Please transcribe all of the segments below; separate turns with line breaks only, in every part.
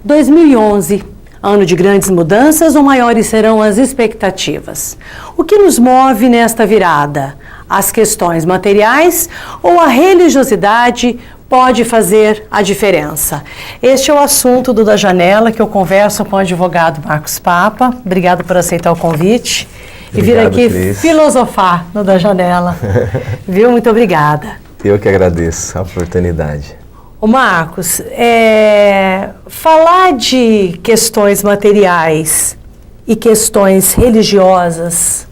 2011, ano de grandes mudanças ou maiores serão as expectativas? O que nos move nesta virada? As questões materiais ou a religiosidade pode fazer a diferença? Este é o assunto do Da Janela, que eu converso com o advogado Marcos Papa. Obrigado por aceitar o convite. E vir aqui filosofar no Da Janela. Viu? Muito obrigada.
Eu que agradeço a oportunidade.
Ô Marcos, falar de questões materiais e questões religiosas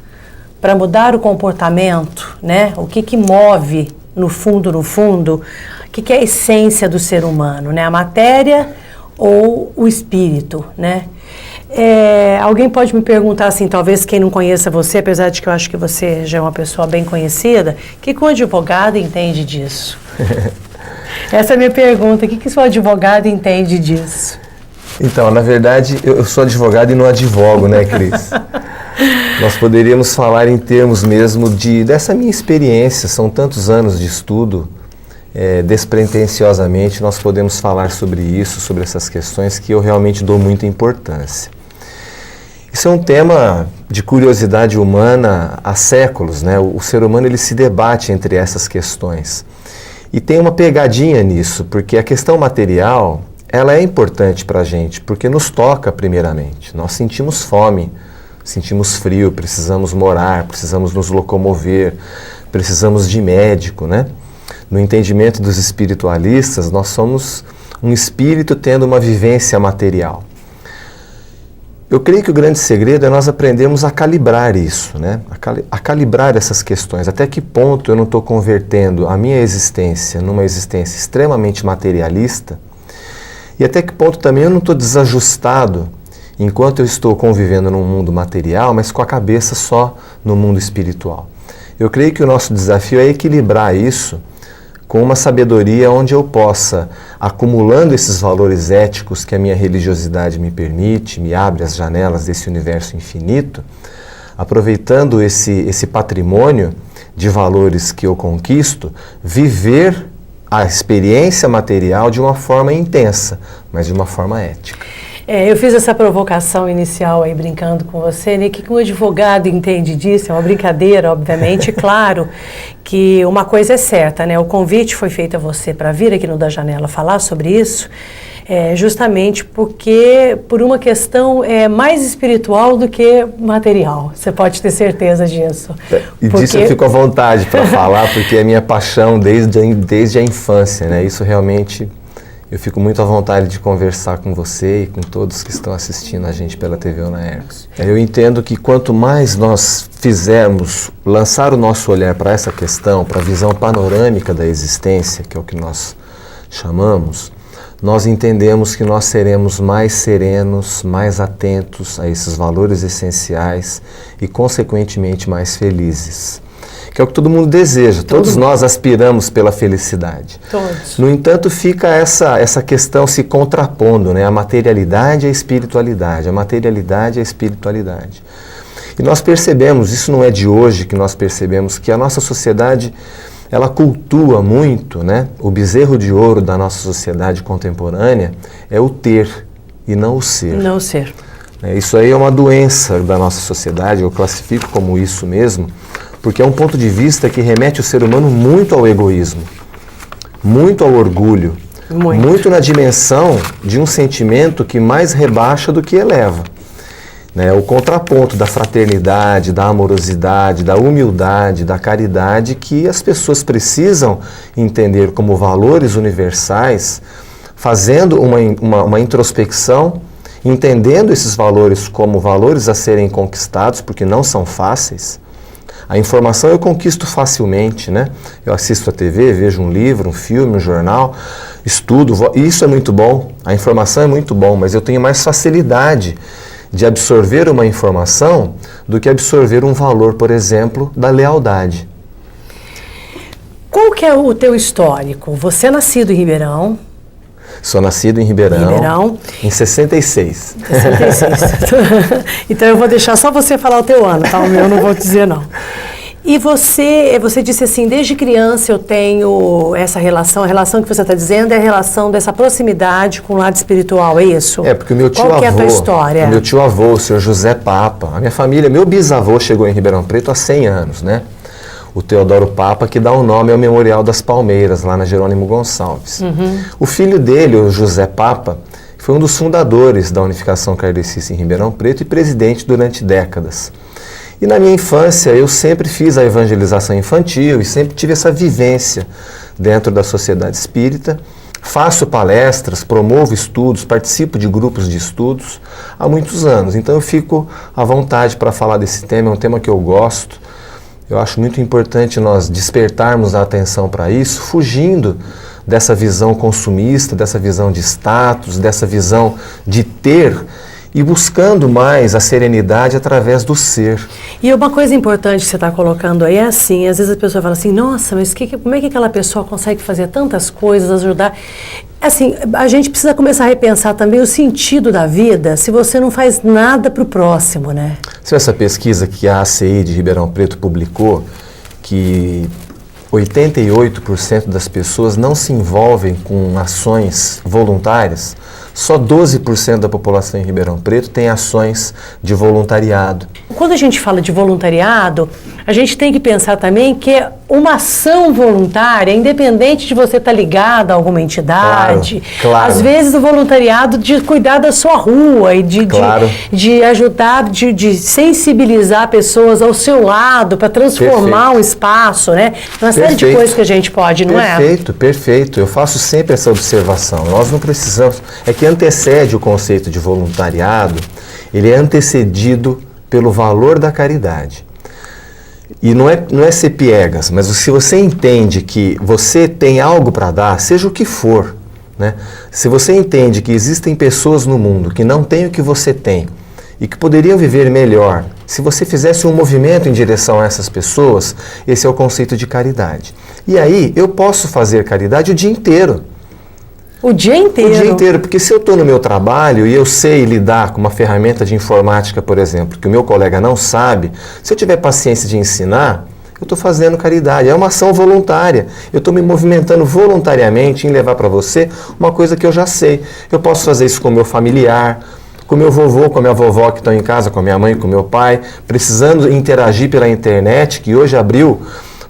para mudar o comportamento, né? O que move no fundo, o que é a essência do ser humano, né? A matéria ou o espírito, né? Alguém pode me perguntar assim, talvez quem não conheça você, apesar de que eu acho que você já é uma pessoa bem conhecida, o que um advogado entende disso? Essa é a minha pergunta, o que o seu advogado entende disso?
Então, na verdade, eu sou advogado e não advogo, né, Cris? Nós poderíamos falar em termos mesmo dessa minha experiência, são tantos anos de estudo, despretensiosamente nós podemos falar sobre isso, sobre essas questões que eu realmente dou muita importância. Isso é um tema de curiosidade humana há séculos, né? O ser humano ele se debate entre essas questões. E tem uma pegadinha nisso, porque a questão material, ela é importante para a gente, porque nos toca primeiramente. Nós sentimos fome, sentimos frio, precisamos morar, precisamos nos locomover, precisamos de médico, né? No entendimento dos espiritualistas, nós somos um espírito tendo uma vivência material. Eu creio que o grande segredo é nós aprendermos a calibrar isso, né? A calibrar essas questões. Até que ponto eu não estou convertendo a minha existência numa existência extremamente materialista e até que ponto também eu não estou desajustado enquanto eu estou convivendo num mundo material, mas com a cabeça só no mundo espiritual. Eu creio que o nosso desafio é equilibrar isso com uma sabedoria onde eu possa, acumulando esses valores éticos que a minha religiosidade me permite, me abre as janelas desse universo infinito, aproveitando esse patrimônio de valores que eu conquisto, viver a experiência material de uma forma intensa, mas de uma forma ética.
Eu fiz essa provocação inicial aí, brincando com você, né? O que um advogado entende disso? É uma brincadeira, obviamente, claro que uma coisa é certa, né? O convite foi feito a você para vir aqui no Da Janela falar sobre isso, justamente porque por uma questão mais espiritual do que material. Você pode ter certeza disso.
E disso eu fico à vontade para falar, porque é minha paixão desde a infância, né? Isso realmente... Eu fico muito à vontade de conversar com você e com todos que estão assistindo a gente pela TV ou na Hercos. Eu entendo que quanto mais nós fizermos lançar o nosso olhar para essa questão, para a visão panorâmica da existência, que é o que nós chamamos, nós entendemos que nós seremos mais serenos, mais atentos a esses valores essenciais e, consequentemente, mais felizes. Que é o que todo mundo deseja, todos nós aspiramos pela felicidade.
Todos.
No entanto, fica essa questão se contrapondo, né? A materialidade e a espiritualidade, a materialidade e a espiritualidade. E nós percebemos, isso não é de hoje que nós percebemos, que a nossa sociedade, ela cultua muito, né? O bezerro de ouro da nossa sociedade contemporânea é o ter e não o ser.
Não o ser.
Isso aí é uma doença da nossa sociedade, eu classifico como isso mesmo, porque é um ponto de vista que remete o ser humano muito ao egoísmo, muito ao orgulho, muito na dimensão de um sentimento que mais rebaixa do que eleva. O contraponto da fraternidade, da amorosidade, da humildade, da caridade, que as pessoas precisam entender como valores universais, fazendo uma introspecção, entendendo esses valores como valores a serem conquistados, porque não são fáceis. A informação eu conquisto facilmente, né? Eu assisto a TV, vejo um livro, um filme, um jornal, estudo, e isso é muito bom, a informação é muito bom, mas eu tenho mais facilidade de absorver uma informação do que absorver um valor, por exemplo, da lealdade.
Qual que é o teu histórico? Você é nascido em Ribeirão?
Sou nascido em Ribeirão, em 66. 66. Então eu vou deixar só você falar o teu ano, tá? O meu eu não vou dizer não.
E você disse assim, desde criança eu tenho essa relação, a relação que você está dizendo é a relação dessa proximidade com o lado espiritual, é isso?
É, porque o meu tio-avô...
Qual que é a tua história?
O meu tio-avô, o senhor José Papa, a minha família, meu bisavô chegou em Ribeirão Preto há 100 anos, né? O Teodoro Papa, que dá o nome ao Memorial das Palmeiras, lá na Jerônimo Gonçalves. O filho dele, o José Papa, foi um dos fundadores da Unificação Kardecista em Ribeirão Preto e presidente durante décadas. E na minha infância eu sempre fiz a evangelização infantil e sempre tive essa vivência dentro da sociedade espírita. Faço palestras, promovo estudos, participo de grupos de estudos há muitos anos. Então eu fico à vontade para falar desse tema, é um tema que eu gosto. Eu acho muito importante nós despertarmos a atenção para isso, fugindo dessa visão consumista, dessa visão de status, dessa visão de ter, e buscando mais a serenidade através do ser.
E uma coisa importante que você está colocando aí é assim, às vezes a pessoa fala assim, nossa, mas como é que aquela pessoa consegue fazer tantas coisas, ajudar? Assim, a gente precisa começar a repensar também o sentido da vida se você não faz nada para o próximo, né?
Essa pesquisa que a ACI de Ribeirão Preto publicou, que 88% das pessoas não se envolvem com ações voluntárias, só 12% da população em Ribeirão Preto tem ações de voluntariado.
Quando a gente fala de voluntariado, a gente tem que pensar também que uma ação voluntária, independente de você estar ligado a alguma entidade,
claro.
Às vezes o voluntariado de cuidar da sua rua e de ajudar, de sensibilizar pessoas ao seu lado para transformar um espaço, né? Uma série de coisas que a gente pode, não é?
Perfeito. Eu faço sempre essa observação. Nós não precisamos... É que antecede o conceito de voluntariado, ele é antecedido pelo valor da caridade. E não é ser piegas, mas se você entende que você tem algo para dar, seja o que for, né? Se você entende que existem pessoas no mundo que não têm o que você tem e que poderiam viver melhor, se você fizesse um movimento em direção a essas pessoas, esse é o conceito de caridade. E aí eu posso fazer caridade o dia inteiro.
O dia inteiro?
O dia inteiro, porque se eu estou no meu trabalho e eu sei lidar com uma ferramenta de informática, por exemplo, que o meu colega não sabe, se eu tiver paciência de ensinar, eu estou fazendo caridade. É uma ação voluntária. Eu estou me movimentando voluntariamente em levar para você uma coisa que eu já sei. Eu posso fazer isso com o meu familiar, com o meu vovô, com a minha vovó que estão em casa, com a minha mãe, com o meu pai, precisando interagir pela internet, que hoje abriu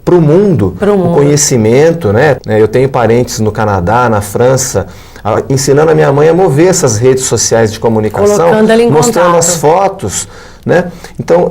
para o mundo o conhecimento, né? Eu tenho parentes no Canadá, na França, ensinando a minha mãe a mover essas redes sociais de comunicação, mostrando as fotos, né? Então,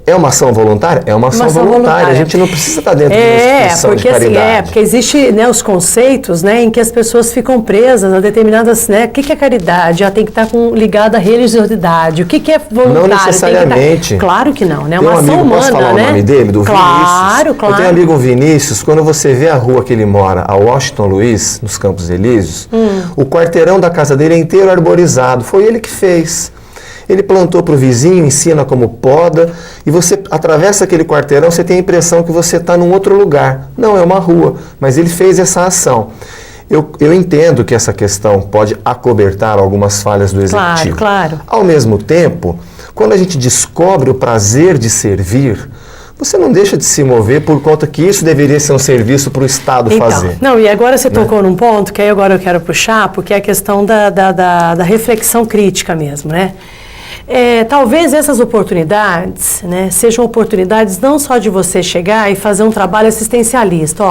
é uma ação voluntária? É uma ação voluntária. A gente não precisa estar dentro de uma instituição de caridade.
Porque existe, né, os conceitos, né, em que as pessoas ficam presas a determinadas, né, o que é caridade? Ela tem que estar ligada à religiosidade. O que é voluntário?
Não necessariamente.
Claro que não, né? É
uma ação humana,
posso
falar, né? O nome dele, do Vinícius?
Claro.
Eu tenho um amigo Vinícius, quando você vê a rua que ele mora, a Washington Luiz, nos Campos Elíseos, o quarteirão da casa dele é inteiro arborizado. Foi ele que fez. Ele plantou para o vizinho, ensina como poda, e você atravessa aquele quarteirão, você tem a impressão que você está num outro lugar. Não, é uma rua, mas ele fez essa ação. Eu entendo que essa questão pode acobertar algumas falhas do executivo.
Claro.
Ao mesmo tempo, quando a gente descobre o prazer de servir, você não deixa de se mover por conta que isso deveria ser um serviço para o Estado fazer.
Não, e agora você tocou num ponto que aí agora eu quero puxar, porque é a questão da reflexão crítica mesmo, né? Talvez essas oportunidades, né, sejam oportunidades não só de você chegar e fazer um trabalho assistencialista,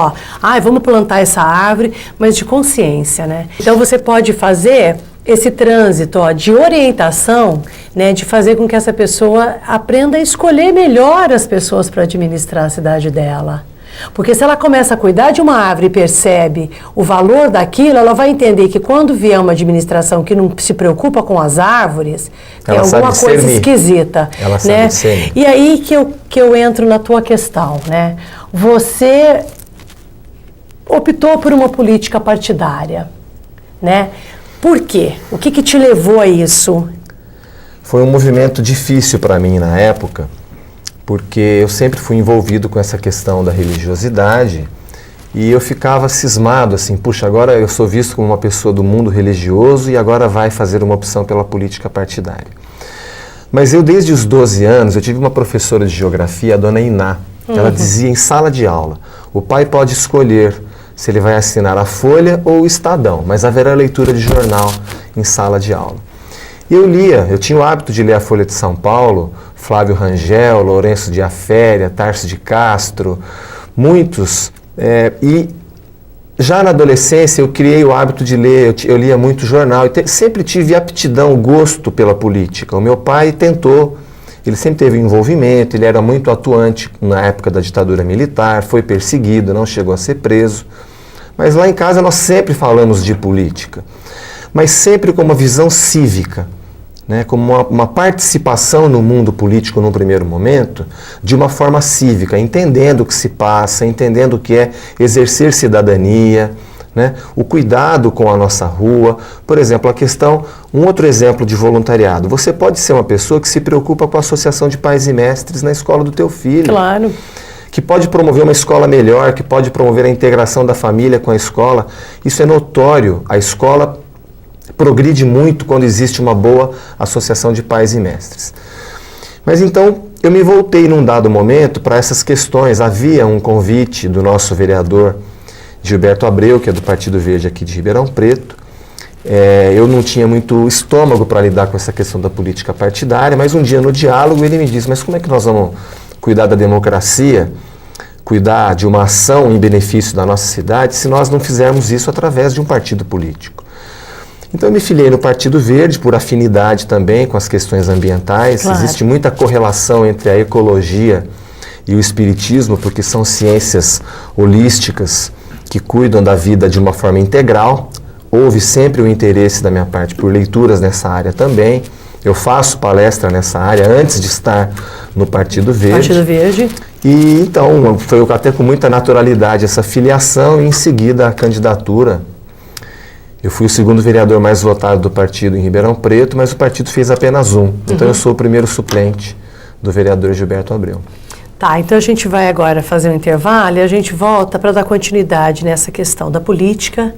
vamos plantar essa árvore, mas de consciência, né? Então você pode fazer esse trânsito de orientação, né, de fazer com que essa pessoa aprenda a escolher melhor as pessoas para administrar a cidade dela. Porque se ela começa a cuidar de uma árvore e percebe o valor daquilo, ela vai entender que quando vier uma administração que não se preocupa com as árvores, tem alguma coisa esquisita.
Ela sabe discernir.
E aí que eu entro na tua questão, né? Você optou por uma política partidária, né? Por quê? O que te levou a isso?
Foi um movimento difícil para mim na época, porque eu sempre fui envolvido com essa questão da religiosidade e eu ficava cismado assim, puxa, agora eu sou visto como uma pessoa do mundo religioso e agora vai fazer uma opção pela política partidária. Mas eu desde os 12 anos, eu tive uma professora de geografia, a dona Iná, Ela dizia em sala de aula, o pai pode escolher se ele vai assinar a Folha ou o Estadão, mas haverá leitura de jornal em sala de aula. E eu tinha o hábito de ler a Folha de São Paulo, Flávio Rangel, Lourenço de Aféria, Tarso de Castro, muitos, e já na adolescência eu criei o hábito de ler, eu lia muito jornal, e sempre tive aptidão, gosto pela política. O meu pai ele sempre teve envolvimento, ele era muito atuante na época da ditadura militar, foi perseguido, não chegou a ser preso. Mas lá em casa nós sempre falamos de política, mas sempre com uma visão cívica, né, como uma participação no mundo político num primeiro momento, de uma forma cívica, entendendo o que se passa, entendendo o que é exercer cidadania, né, o cuidado com a nossa rua. Por exemplo, um outro exemplo de voluntariado. Você pode ser uma pessoa que se preocupa com a associação de pais e mestres na escola do teu filho.
Claro.
Que pode promover uma escola melhor, que pode promover a integração da família com a escola. Isso é notório. A escola progride muito quando existe uma boa associação de pais e mestres. Mas então, eu me voltei num dado momento para essas questões. Havia um convite do nosso vereador Gilberto Abreu, que é do Partido Verde aqui de Ribeirão Preto. Eu não tinha muito estômago para lidar com essa questão da política partidária, mas um dia no diálogo ele me disse, mas como é que nós vamos cuidar da democracia, cuidar de uma ação em benefício da nossa cidade, se nós não fizermos isso através de um partido político? Então eu me filiei no Partido Verde, por afinidade também com as questões ambientais. Claro. Existe muita correlação entre a ecologia e o espiritismo, porque são ciências holísticas que cuidam da vida de uma forma integral. Houve sempre o interesse da minha parte por leituras nessa área também. Eu faço palestra nessa área antes de estar no Partido Verde.
Partido Verde.
E então foi até com muita naturalidade essa filiação e em seguida a candidatura. Eu fui o segundo vereador mais votado do partido em Ribeirão Preto, mas o partido fez apenas um. Então eu sou o primeiro suplente do vereador Gilberto Abreu.
Tá, então a gente vai agora fazer um intervalo e a gente volta para dar continuidade nessa questão da política,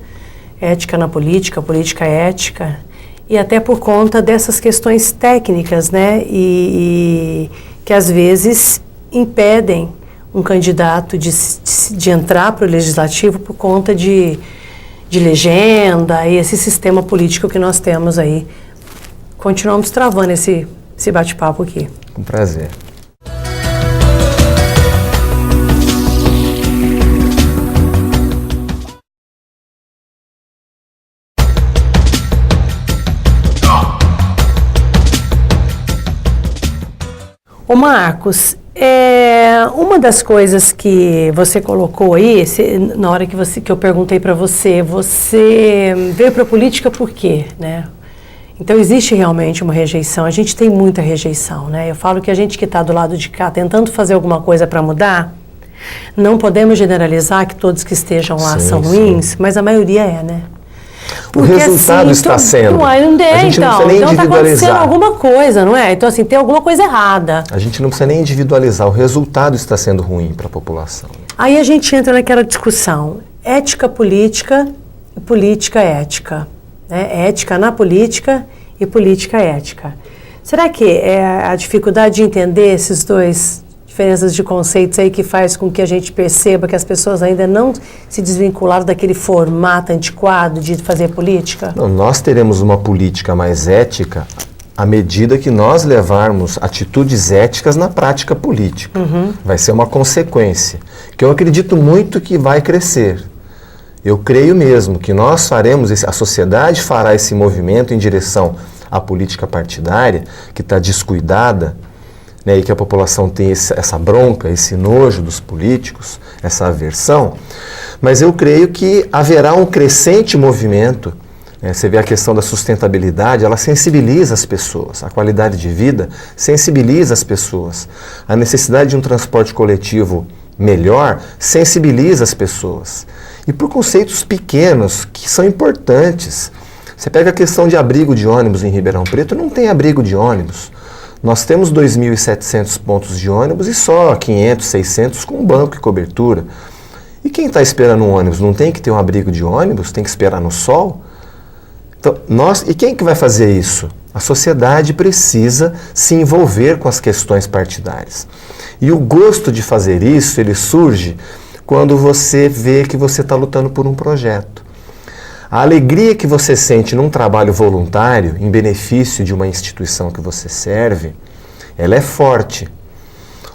ética na política, política ética, e até por conta dessas questões técnicas, né, e que às vezes impedem um candidato de entrar para o legislativo por conta de legenda e esse sistema político que nós temos aí. Continuamos travando esse bate-papo aqui.
Com prazer.
Ô Marcos, uma das coisas que você colocou aí, na hora que eu perguntei para você veio para a política por quê, né? Então existe realmente uma rejeição, a gente tem muita rejeição, né? Eu falo que a gente que está do lado de cá tentando fazer alguma coisa para mudar, não podemos generalizar que todos que estejam lá são ruins, mas a maioria né?
Porque o resultado está sendo.
A gente não precisa nem individualizar. Então está acontecendo alguma coisa, não é? Então assim, tem alguma coisa errada.
A gente não precisa nem individualizar, o resultado está sendo ruim para a população.
Aí a gente entra naquela discussão, ética política e política ética. Né? Ética na política e política ética. Será que é a dificuldade de entender esses dois diferenças de conceitos aí que faz com que a gente perceba que as pessoas ainda não se desvincularam daquele formato antiquado de fazer política?
Não, nós teremos uma política mais ética à medida que nós levarmos atitudes éticas na prática política. Vai ser uma consequência, que eu acredito muito que vai crescer. Eu creio mesmo que nós faremos, a sociedade fará esse movimento em direção à política partidária, que está descuidada, né, e que a população tem essa bronca, esse nojo dos políticos, essa aversão, mas eu creio que haverá um crescente movimento. Você vê a questão da sustentabilidade, ela sensibiliza as pessoas, a qualidade de vida sensibiliza as pessoas, a necessidade de um transporte coletivo melhor sensibiliza as pessoas, e por conceitos pequenos que são importantes. Você pega a questão de abrigo de ônibus em Ribeirão Preto, não tem abrigo de ônibus. Nós temos 2.700 pontos de ônibus e só 500, 600 com banco e cobertura. E quem está esperando um ônibus não tem que ter um abrigo de ônibus? Tem que esperar no sol? Então, e quem que vai fazer isso? A sociedade precisa se envolver com as questões partidárias. E o gosto de fazer isso, ele surge quando você vê que você está lutando por um projeto. A alegria que você sente num trabalho voluntário, em benefício de uma instituição que você serve, ela é forte.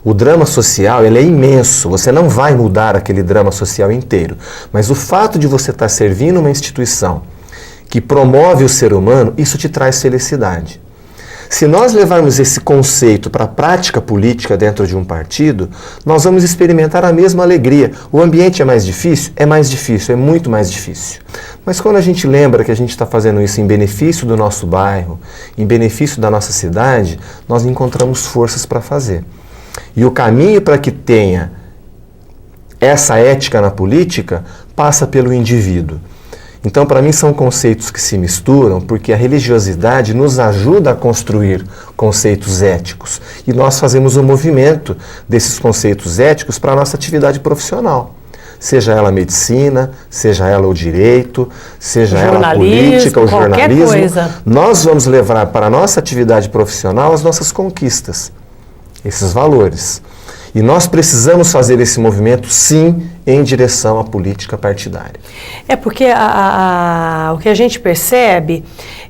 O drama social, ele é imenso, você não vai mudar aquele drama social inteiro. Mas o fato de você estar servindo uma instituição que promove o ser humano, isso te traz felicidade. Se nós levarmos esse conceito para a prática política dentro de um partido, nós vamos experimentar a mesma alegria. O ambiente é mais difícil? É mais difícil, é muito mais difícil. Mas quando a gente lembra que a gente está fazendo isso em benefício do nosso bairro, em benefício da nossa cidade, nós encontramos forças para fazer. E o caminho para que tenha essa ética na política passa pelo indivíduo. Então, para mim, são conceitos que se misturam porque a religiosidade nos ajuda a construir conceitos éticos. E nós fazemos um movimento desses conceitos éticos para a nossa atividade profissional. Seja ela a medicina, seja ela o direito, seja ela a política, o jornalismo. Coisa. Nós vamos levar para a nossa atividade profissional as nossas conquistas, esses valores. E nós precisamos fazer esse movimento, sim, em direção à política partidária.
É porque o que a gente percebe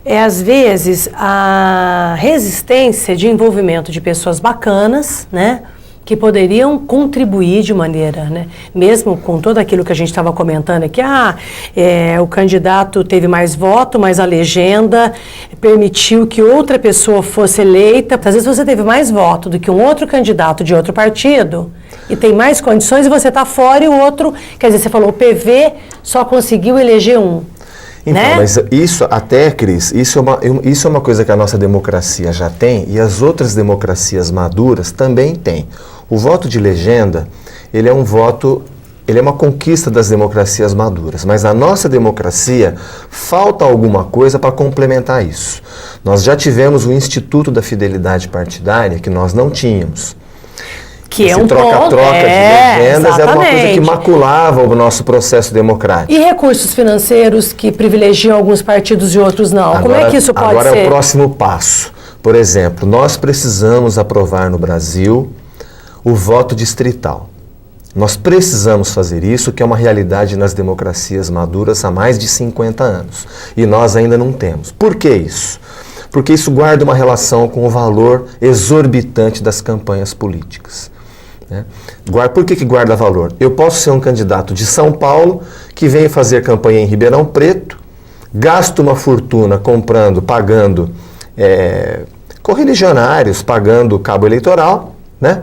é, às vezes, a resistência de envolvimento de pessoas bacanas, né? Que poderiam contribuir de maneira, né, mesmo com tudo aquilo que a gente estava comentando aqui, o candidato teve mais voto, mas a legenda permitiu que outra pessoa fosse eleita. Às vezes você teve mais voto do que um outro candidato de outro partido e tem mais condições e você está fora e o outro, quer dizer, você falou, o PV só conseguiu eleger um.
Então, né? Mas isso até, Cris, isso é uma coisa que a nossa democracia já tem e as outras democracias maduras também têm. O voto de legenda, ele é uma conquista das democracias maduras, mas a nossa democracia falta alguma coisa para complementar isso. Nós já tivemos o Instituto da Fidelidade Partidária, que nós não tínhamos.
Que
esse
é um
troca-troca de legendas
exatamente.
Era uma coisa que maculava o nosso processo democrático.
E recursos financeiros que privilegiam alguns partidos e outros não?
Agora,
como é que isso pode ser?
Agora é o próximo passo. Por exemplo, nós precisamos aprovar no Brasil o voto distrital. Nós precisamos fazer isso, que é uma realidade nas democracias maduras há mais de 50 anos. E nós ainda não temos. Por que isso? Porque isso guarda uma relação com o valor exorbitante das campanhas políticas. Né? Por que guarda valor? Eu posso ser um candidato de São Paulo que vem fazer campanha em Ribeirão Preto, gasto uma fortuna pagando correligionários, pagando cabo eleitoral, né?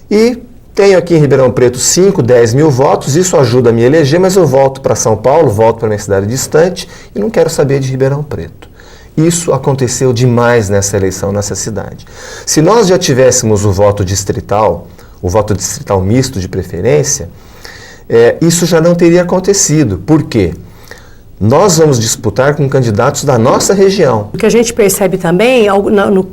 E tenho aqui em Ribeirão Preto 5, 10 mil votos, isso ajuda a me eleger, mas eu volto para São Paulo, volto para minha cidade distante e não quero saber de Ribeirão Preto. Isso aconteceu demais nessa eleição, nessa cidade. Se nós já tivéssemos o voto distrital misto de preferência, isso já não teria acontecido. Por quê? Nós vamos disputar com candidatos da nossa região.
O que a gente percebe também,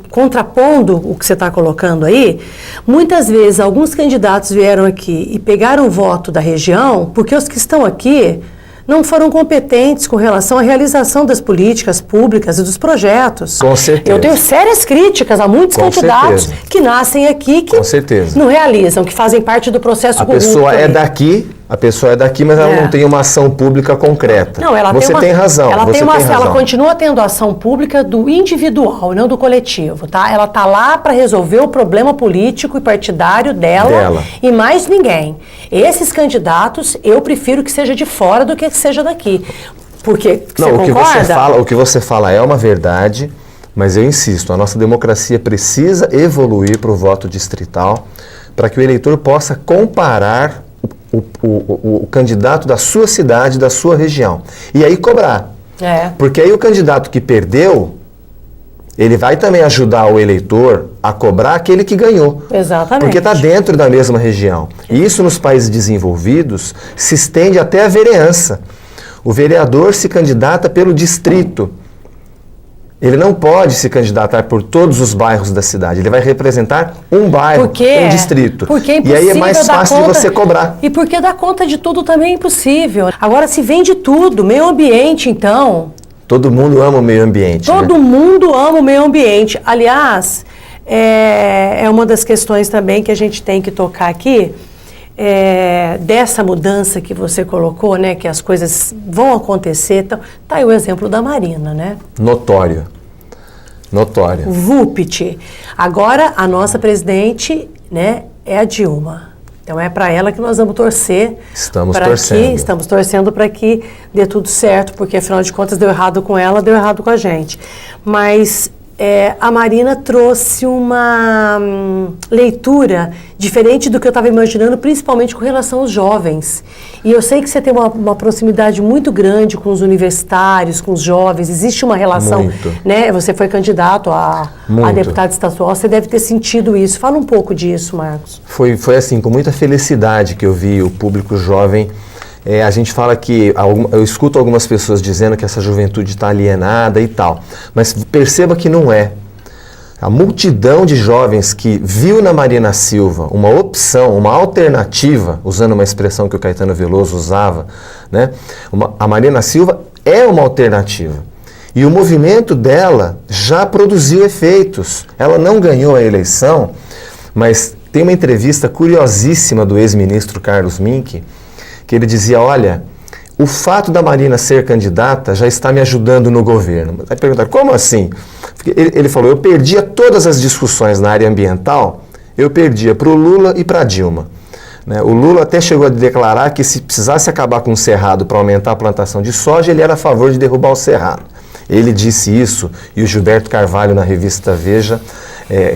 contrapondo o que você está colocando aí, muitas vezes alguns candidatos vieram aqui e pegaram o voto da região, porque os que estão aqui não foram competentes com relação à realização das políticas públicas e dos projetos.
Com certeza.
Eu tenho sérias críticas a muitos candidatos que nascem aqui que não realizam, que fazem parte do processo corrupto.
A pessoa é daqui, mas ela não tem uma ação pública concreta.
Não,
você tem razão.
Ela continua tendo ação pública do individual, não do coletivo, tá? Ela está lá para resolver o problema político e partidário dela e mais ninguém. Esses candidatos, eu prefiro que seja de fora do que seja daqui. Porque, você concorda?
O que você fala é uma verdade, mas eu insisto, a nossa democracia precisa evoluir para o voto distrital para que o eleitor possa comparar o candidato da sua cidade, da sua região. E aí cobrar. Porque aí o candidato que perdeu, ele vai também ajudar o eleitor a cobrar aquele que ganhou.
Exatamente.
Porque está dentro da mesma região. E isso nos países desenvolvidos se estende até a vereança. O vereador se candidata pelo distrito. Ele não pode se candidatar por todos os bairros da cidade. Ele vai representar um bairro, um distrito.
E
aí é mais fácil de você cobrar.
E porque dar conta de tudo também é impossível. Agora, se vem de tudo, meio ambiente, então,
Todo mundo ama o meio ambiente.
Todo mundo ama o meio ambiente. Aliás, é uma das questões também que a gente tem que tocar aqui, dessa mudança que você colocou, né? Que as coisas vão acontecer. Então, tá aí o exemplo da Marina, né?
Notório.
VUPT. Agora, a presidente, né, é a Dilma. Então é para ela que nós vamos torcer. Estamos torcendo para que dê tudo certo, porque afinal de contas deu errado com ela, deu errado com a gente. Mas a Marina trouxe uma leitura diferente do que eu estava imaginando, principalmente com relação aos jovens. E eu sei que você tem uma proximidade muito grande com os universitários, com os jovens. Existe uma relação,
muito.
Né? Você foi candidato a deputado estadual, você deve ter sentido isso. Fala um pouco disso, Marcos.
Foi assim, com muita felicidade que eu vi o público jovem. A gente fala que, eu escuto algumas pessoas dizendo que essa juventude está alienada e tal, mas perceba que não é. A multidão de jovens que viu na Marina Silva uma opção, uma alternativa, usando uma expressão que o Caetano Veloso usava, né? A Marina Silva é uma alternativa. E o movimento dela já produziu efeitos. Ela não ganhou a eleição, mas tem uma entrevista curiosíssima do ex-ministro Carlos Mink, que ele dizia, olha, o fato da Marina ser candidata já está me ajudando no governo. Aí perguntaram, como assim? Ele falou, eu perdia todas as discussões na área ambiental, eu perdia para o Lula e para a Dilma. Né? O Lula até chegou a declarar que se precisasse acabar com o cerrado para aumentar a plantação de soja, ele era a favor de derrubar o cerrado. Ele disse isso e o Gilberto Carvalho, na revista Veja,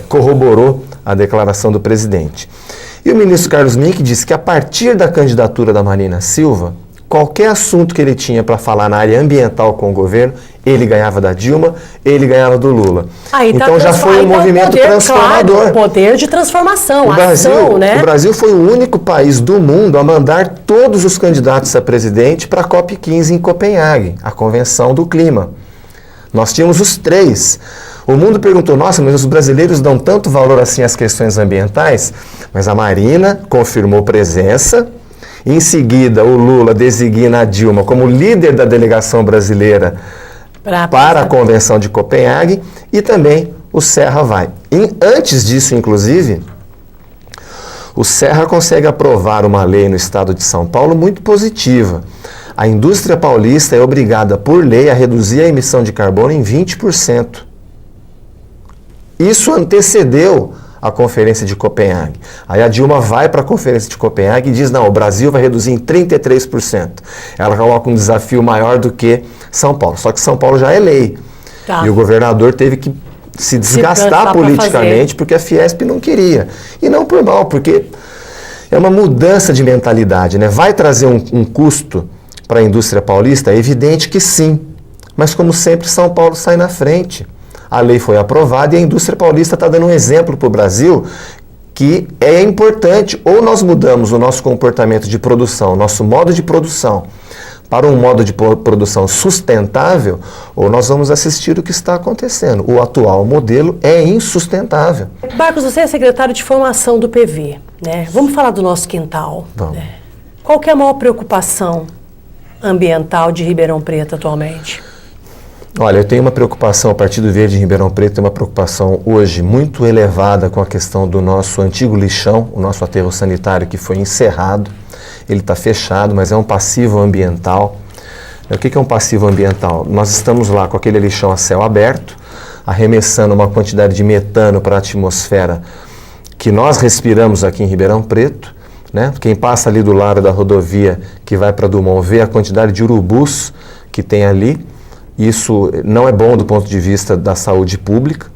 corroborou a declaração do presidente. E o ministro Carlos Mink disse que a partir da candidatura da Marina Silva, qualquer assunto que ele tinha para falar na área ambiental com o governo, ele ganhava da Dilma, ele ganhava do Lula. Então já foi um movimento transformador.
Claro, poder de transformação,
ação,
né?
O Brasil foi o único país do mundo a mandar todos os candidatos a presidente para a COP15 em Copenhague, a Convenção do Clima. Nós tínhamos os 3. O mundo perguntou, nossa, mas os brasileiros dão tanto valor assim às questões ambientais? Mas a Marina confirmou presença. Em seguida, o Lula designa a Dilma como líder da delegação brasileira para a Convenção de Copenhague e também o Serra vai. Antes disso, inclusive, o Serra consegue aprovar uma lei no estado de São Paulo muito positiva. A indústria paulista é obrigada, por lei, a reduzir a emissão de carbono em 20%. Isso antecedeu a Conferência de Copenhague. Aí a Dilma vai para a Conferência de Copenhague e diz, não, o Brasil vai reduzir em 33%. Ela coloca um desafio maior do que São Paulo. Só que São Paulo já é lei. Tá. E o governador teve que se desgastar politicamente porque a Fiesp não queria. E não por mal, porque é uma mudança de mentalidade, né? Vai trazer um custo para a indústria paulista? É evidente que sim. Mas como sempre, São Paulo sai na frente. A lei foi aprovada e a indústria paulista está dando um exemplo para o Brasil que é importante. Ou nós mudamos o nosso comportamento de produção, nosso modo de produção, para um modo de produção sustentável, ou nós vamos assistir o que está acontecendo. O atual modelo é insustentável.
Marcos, você é secretário de formação do PV, né? Vamos falar do nosso quintal.
Vamos.
Né? Qual que é a maior preocupação ambiental de Ribeirão Preto atualmente?
Olha, eu tenho uma preocupação, o Partido Verde em Ribeirão Preto tem uma preocupação hoje muito elevada com a questão do nosso antigo lixão, o nosso aterro sanitário que foi encerrado. Ele está fechado, mas é um passivo ambiental. O que é um passivo ambiental? Nós estamos lá com aquele lixão a céu aberto, arremessando uma quantidade de metano para a atmosfera que nós respiramos aqui em Ribeirão Preto. Né? Quem passa ali do lado da rodovia que vai para Dumont vê a quantidade de urubus que tem ali. Isso não é bom do ponto de vista da saúde pública.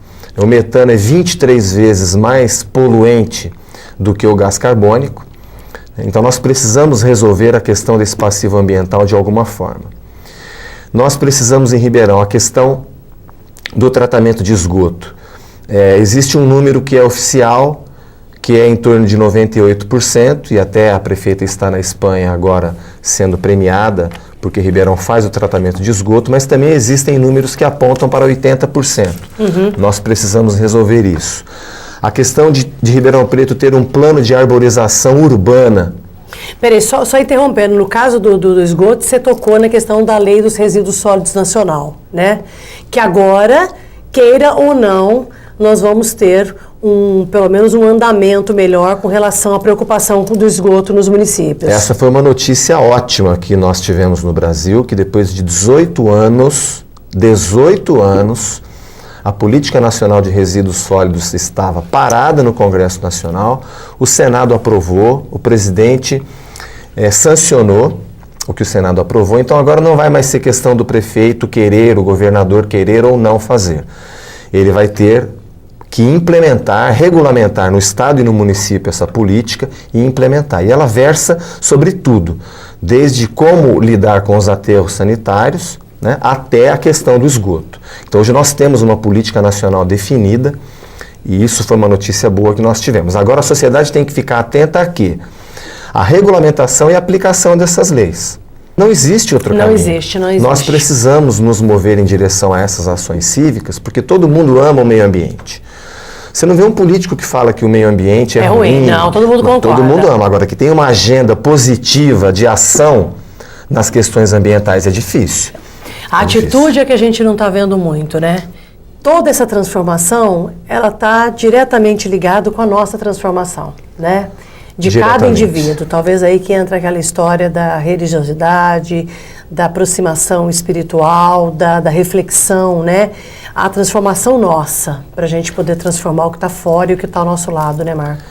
O metano é 23 vezes mais poluente do que o gás carbônico. Então nós precisamos resolver a questão desse passivo ambiental de alguma forma. Nós precisamos em Ribeirão a questão do tratamento de esgoto. Existe um número que é oficial, que é em torno de 98%, e até a prefeita está na Espanha agora sendo premiada, porque Ribeirão faz o tratamento de esgoto, mas também existem números que apontam para 80%. Nós precisamos resolver isso. A questão de Ribeirão Preto ter um plano de arborização urbana.
Peraí, só interrompendo, no caso do esgoto, você tocou na questão da lei dos resíduos sólidos nacional, né? Que agora, queira ou não, nós vamos ter pelo menos um andamento melhor com relação à preocupação do esgoto nos municípios.
Essa foi uma notícia ótima que nós tivemos no Brasil, que depois de 18 anos, a Política Nacional de Resíduos Sólidos estava parada no Congresso Nacional, o Senado aprovou, o presidente sancionou o que o Senado aprovou, então agora não vai mais ser questão do prefeito querer, o governador querer ou não fazer. Ele vai ter que implementar, regulamentar no Estado e no município essa política e implementar. E ela versa sobre tudo, desde como lidar com os aterros sanitários, né, até a questão do esgoto. Então hoje nós temos uma política nacional definida e isso foi uma notícia boa que nós tivemos. Agora a sociedade tem que ficar atenta a quê? A regulamentação e a aplicação dessas leis. Não existe outro caminho.
Não existe.
Nós precisamos nos mover em direção a essas ações cívicas porque todo mundo ama o meio ambiente. Você não vê um político que fala que o meio ambiente é ruim.
Não, todo mundo concorda.
Todo mundo ama. Agora, que tem uma agenda positiva de ação nas questões ambientais é difícil.
A atitude é que a gente não está vendo muito, né? Toda essa transformação, ela está diretamente ligada com a nossa transformação, né? De cada indivíduo. Talvez aí que entra aquela história da religiosidade, da aproximação espiritual, da reflexão, né? A transformação nossa, para a gente poder transformar o que está fora e o que está ao nosso lado, né, Marco?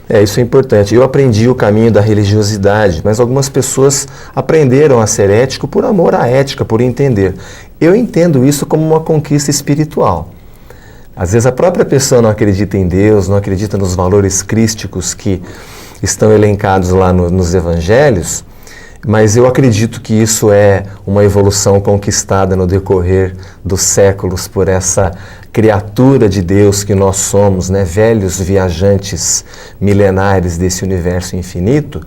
Isso é importante. Eu aprendi o caminho da religiosidade, mas algumas pessoas aprenderam a ser ético por amor à ética, por entender. Eu entendo isso como uma conquista espiritual. Às vezes a própria pessoa não acredita em Deus, não acredita nos valores crísticos que estão elencados lá nos evangelhos, mas eu acredito que isso é uma evolução conquistada no decorrer dos séculos por essa criatura de Deus que nós somos, né? Velhos viajantes milenares desse universo infinito,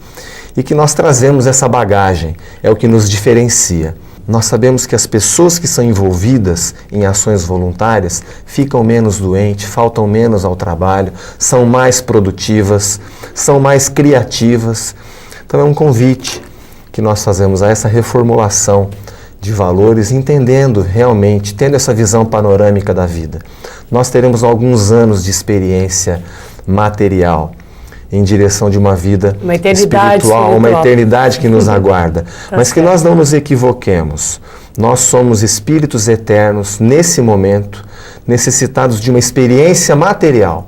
e que nós trazemos essa bagagem, é o que nos diferencia. Nós sabemos que as pessoas que são envolvidas em ações voluntárias ficam menos doentes, faltam menos ao trabalho, são mais produtivas, são mais criativas. Então é um convite que nós fazemos a essa reformulação de valores, entendendo realmente, tendo essa visão panorâmica da vida. Nós teremos alguns anos de experiência material em direção de uma vida espiritual, uma eternidade que nos aguarda. Mas que nós não nos equivoquemos. Nós somos espíritos eternos, nesse momento, necessitados de uma experiência material.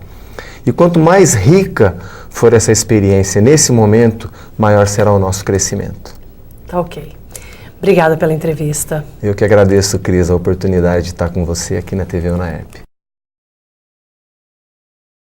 E quanto mais rica for essa experiência nesse momento, maior será o nosso crescimento.
Tá ok. Obrigada pela entrevista.
Eu que agradeço, Cris, a oportunidade de estar com você aqui na TV UNAERP.